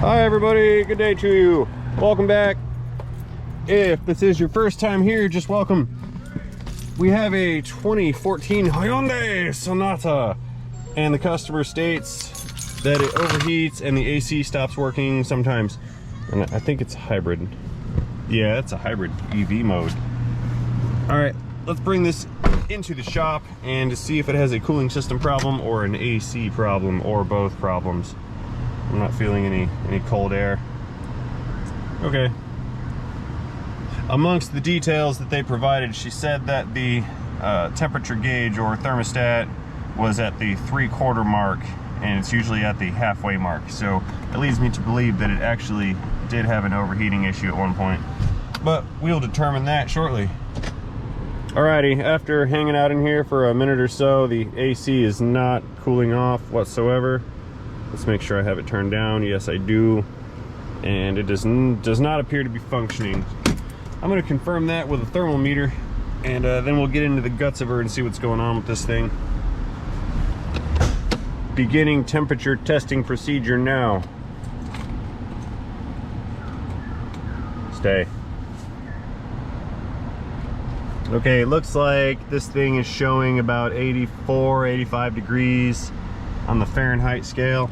Hi everybody, good day to you. Welcome back. If this is your first time here, just welcome. We have a 2014 Hyundai Sonata, and the customer states that it overheats and the AC stops working sometimes. And I think it's hybrid. Yeah, it's a hybrid EV mode. All right, let's bring this into the shop and to see if it has a cooling system problem or an AC problem or both problems. I'm not feeling any cold air. Okay. Amongst the details that they provided, she said that the temperature gauge or thermostat was at the 3/4 mark, and it's usually at the halfway mark. So it leads me to believe that it actually did have an overheating issue at one point. But we'll determine that shortly. Alrighty, after hanging out in here for a minute or so, the AC is not cooling off whatsoever. Let's make sure I have it turned down. Yes, I do. And it does not appear to be functioning. I'm going to confirm that with a thermal meter, and then we'll get into the guts of her and see what's going on with this thing. Beginning temperature testing procedure now. Stay. Okay, it looks like this thing is showing about 84, 85 degrees on the Fahrenheit scale.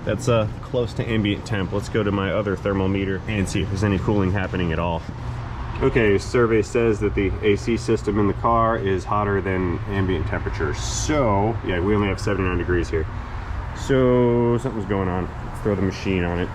That's close to ambient temp. Let's go to my other thermometer and see if there's any cooling happening at all. Okay, survey says that the AC system in the car is hotter than ambient temperature. So, yeah, we only have 79 degrees here. So, something's going on. Let's throw the machine on it.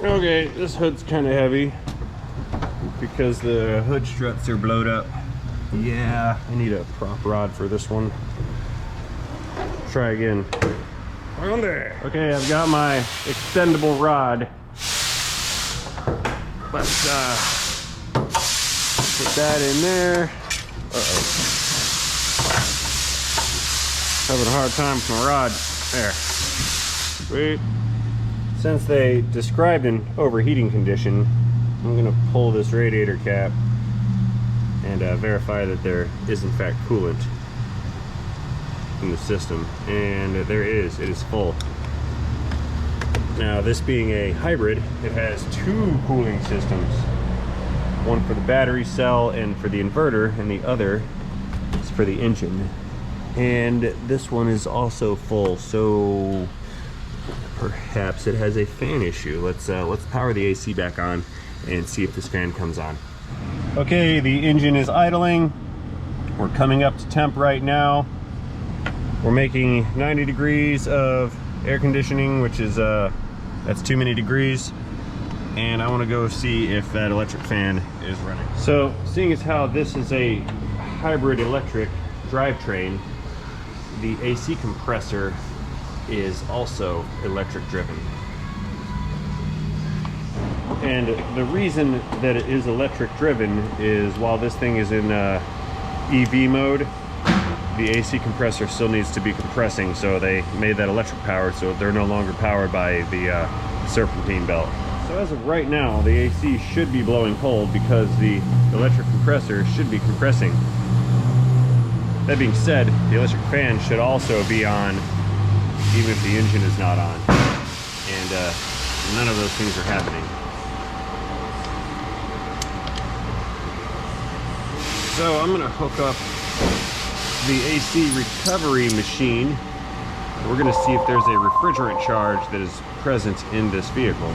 Okay, this hood's kind of heavy because the hood struts are blowed up. Yeah, I need a prop rod for this one. Try again. On there. Okay, I've got my extendable rod. Let's put that in there. Uh-oh. Having a hard time with my rod. There. Sweet. Since they described an overheating condition, I'm gonna pull this radiator cap and verify that there is in fact coolant in the system, and there is. It is full. Now, this being a hybrid, it has two cooling systems, one for the battery cell and for the inverter, and the other is for the engine. And this one is also full, so perhaps it has a fan issue. Let's power the AC back on and see if this fan comes on. Okay, the engine is idling. We're coming up to temp right now. We're making 90 degrees of air conditioning, which is, that's too many degrees. And I want to go see if that electric fan is running. So, seeing as how this is a hybrid electric drivetrain, the AC compressor is also electric driven. And the reason that it is electric driven is while this thing is in EV mode, the AC compressor still needs to be compressing, so they made that electric powered, so they're no longer powered by the serpentine belt. So as of right now, the AC should be blowing cold because the electric compressor should be compressing. That being said, the electric fan should also be on even if the engine is not on. And none of those things are happening. So I'm gonna hook up the AC recovery machine. We're going to see if there's a refrigerant charge that is present in this vehicle.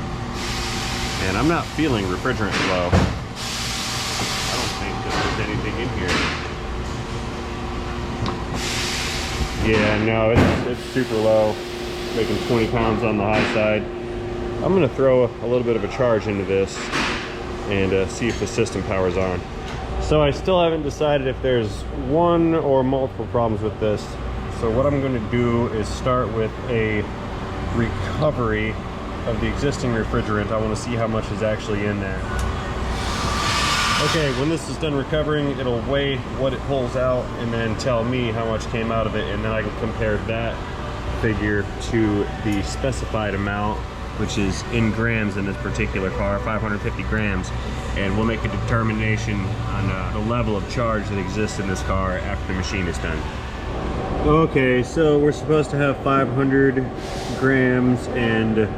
And I'm not feeling refrigerant flow. I don't think that there's anything in here. Yeah, no, it's super low, making 20 pounds on the high side. I'm going to throw a little bit of a charge into this and see if the system powers on. So I still haven't decided if there's one or multiple problems with this. So what I'm going to do is start with a recovery of the existing refrigerant. I want to see how much is actually in there. Okay, when this is done recovering, it'll weigh what it pulls out and then tell me how much came out of it, and then I can compare that figure to the specified amount, which is in grams in this particular car, 550 grams, and we'll make a determination on the level of charge that exists in this car after the machine is done. Okay, so we're supposed to have 500 grams and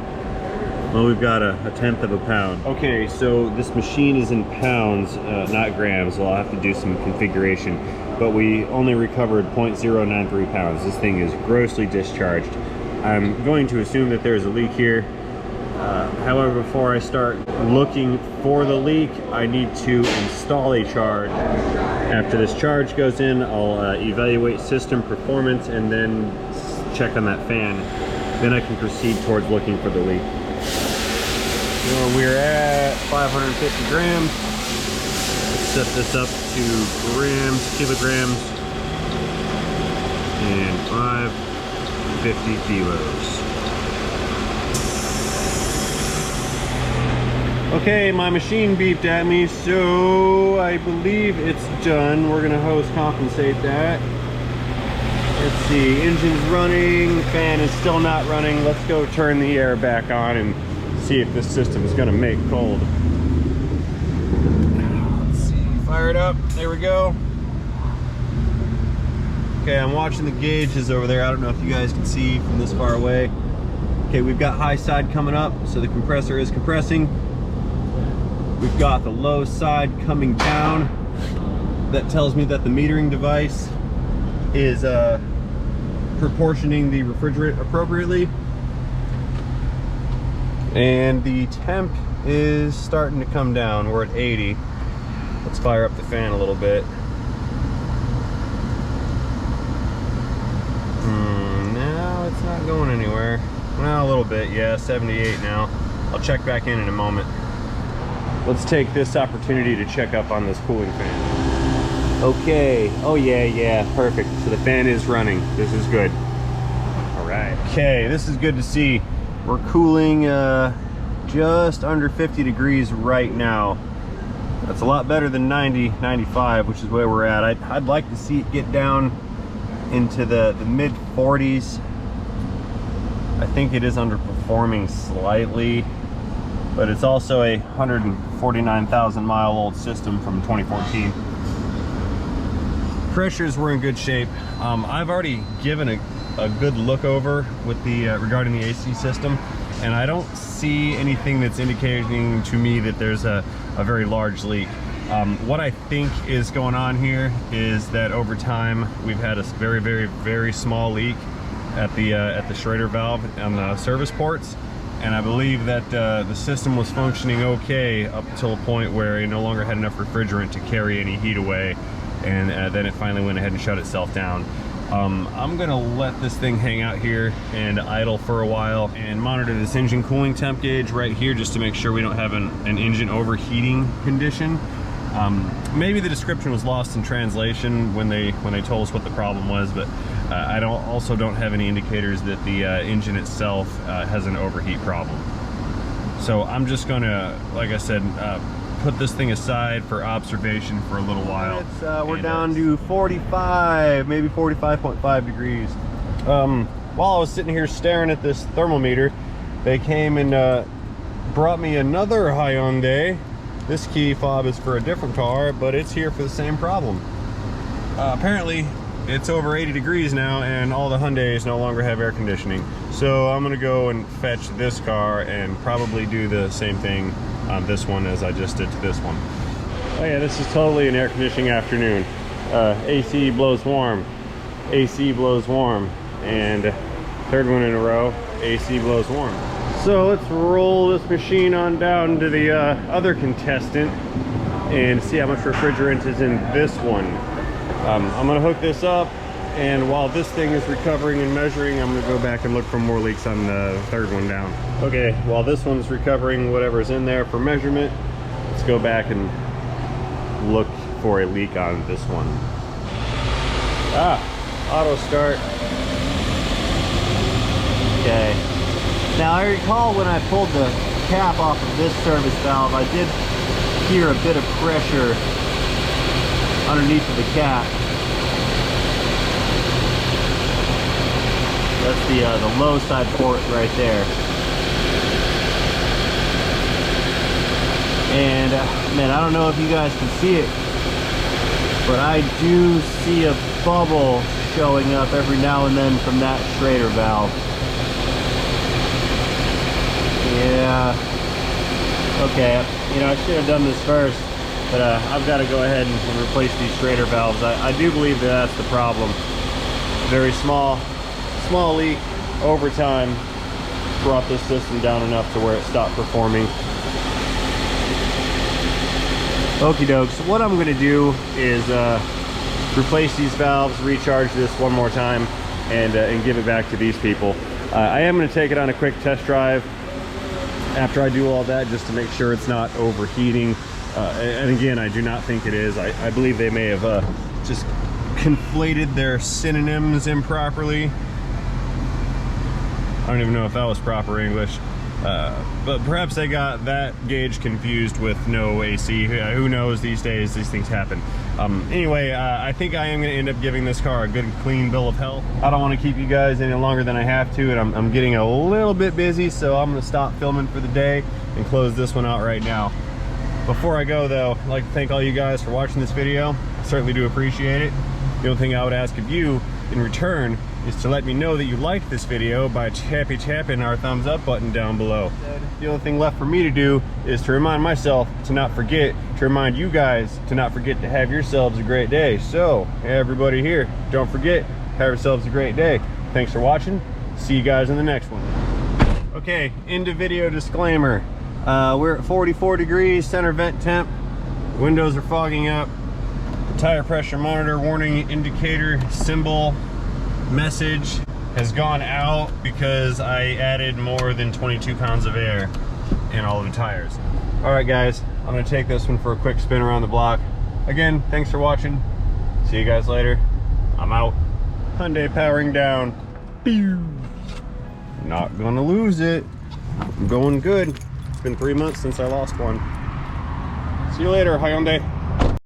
Well, we've got a 1/10 of a pound. Okay, so this machine is in pounds, not grams, so I'll have to do some configuration. But we only recovered 0.093 pounds. This thing is grossly discharged. I'm going to assume that there's a leak here. However, before I start looking for the leak, I need to install a charge. After this charge goes in, I'll evaluate system performance and then check on that fan. Then I can proceed towards looking for the leak. So we're at 550 grams. Let's set this up to grams, kilograms, and 550 kilos. Okay, my machine beeped at me, so I believe it's done. We're gonna hose compensate that. Let's see, engine's running, fan is still not running. Let's go turn the air back on and see if this system is gonna make cold. Let's see, fire it up, there we go. Okay, I'm watching the gauges over there. I don't know if you guys can see from this far away. Okay, we've got high side coming up, so the compressor is compressing. We've got the low side coming down. That tells me that the metering device is proportioning the refrigerant appropriately. And the temp is starting to come down. We're at 80. Let's fire up the fan a little bit. No, it's not going anywhere. Well, a little bit, yeah, 78 now. I'll check back in a moment. Let's take this opportunity to check up on this cooling fan. Okay, oh yeah, perfect. So the fan is running, this is good. All right. Okay, this is good to see. We're cooling just under 50 degrees right now. That's a lot better than 90, 95, which is where we're at. I'd like to see it get down into the mid 40s. I think it is underperforming slightly, but it's also a 149,000 mile old system from 2014. Pressures were in good shape. I've already given a good look over with the regarding the AC system, and I don't see anything that's indicating to me that there's a very large leak. What I think is going on here is that over time we've had a very small leak at the Schrader valve on the service ports. And I believe that the system was functioning okay up until a point where it no longer had enough refrigerant to carry any heat away, and then it finally went ahead and shut itself down. I'm gonna let this thing hang out here and idle for a while and monitor this engine cooling temp gauge right here just to make sure we don't have an engine overheating condition. Maybe the description was lost in translation when they told us what the problem was, but I also don't have any indicators that the engine itself has an overheat problem. So I'm just gonna, like I said, put this thing aside for observation for a little while. We're down to 45, maybe 45.5 degrees. While I was sitting here staring at this thermometer, they came and brought me another Hyundai. This key fob is for a different car, but it's here for the same problem. Apparently, it's over 80 degrees now, and all the Hyundais no longer have air conditioning. So I'm gonna go and fetch this car and probably do the same thing on this one as I just did to this one. Oh yeah, this is totally an air conditioning afternoon. AC blows warm, AC blows warm, and third one in a row, AC blows warm. So let's roll this machine on down to the other contestant and see how much refrigerant is in this one. I'm gonna hook this up, and while this thing is recovering and measuring, I'm gonna go back and look for more leaks on the third one down. Okay, while this one's recovering whatever's in there for measurement, let's go back and look for a leak on this one. Auto start. Okay. Now I recall when I pulled the cap off of this service valve, I did hear a bit of pressure underneath of the cap. That's the low side port right there. And man, I don't know if you guys can see it, but I do see a bubble showing up every now and then from that Schrader valve. Yeah, Okay, you know, I should have done this first, but I've got to go ahead and replace these Schrader valves. I do believe that that's the problem. Very small leak over time brought this system down enough to where it stopped performing. Okie doke, so what I'm going to do is replace these valves, recharge this one more time, and give it back to these people. I am going to take it on a quick test drive after I do all that, just to make sure it's not overheating. And again, I do not think it is. I believe they may have just conflated their synonyms improperly. I don't even know if that was proper English. But perhaps they got that gauge confused with no AC. Who knows, these days these things happen. Anyway, I think I am going to end up giving this car a good clean bill of health. I don't want to keep you guys any longer than I have to, and I'm getting a little bit busy, so I'm going to stop filming for the day and close this one out right now. Before I go though, I'd like to thank all you guys for watching this video. I certainly do appreciate it. The only thing I would ask of you in return is to let me know that you liked this video by tapping our thumbs up button down below. The only thing left for me to do is to remind myself to not forget, to remind you guys to not forget to have yourselves a great day. So, everybody here, don't forget, have yourselves a great day. Thanks for watching. See you guys in the next one. Okay, end of video disclaimer. We're at 44 degrees, center vent temp. Windows are fogging up. The tire pressure monitor warning indicator symbol message has gone out because I added more than 22 pounds of air in all of the tires. All right, guys, I'm gonna take this one for a quick spin around the block. Again, thanks for watching. See you guys later. I'm out. Hyundai powering down. Pew! Not gonna lose it. I'm going good. It's been 3 months since I lost one. See you later, Hyundai.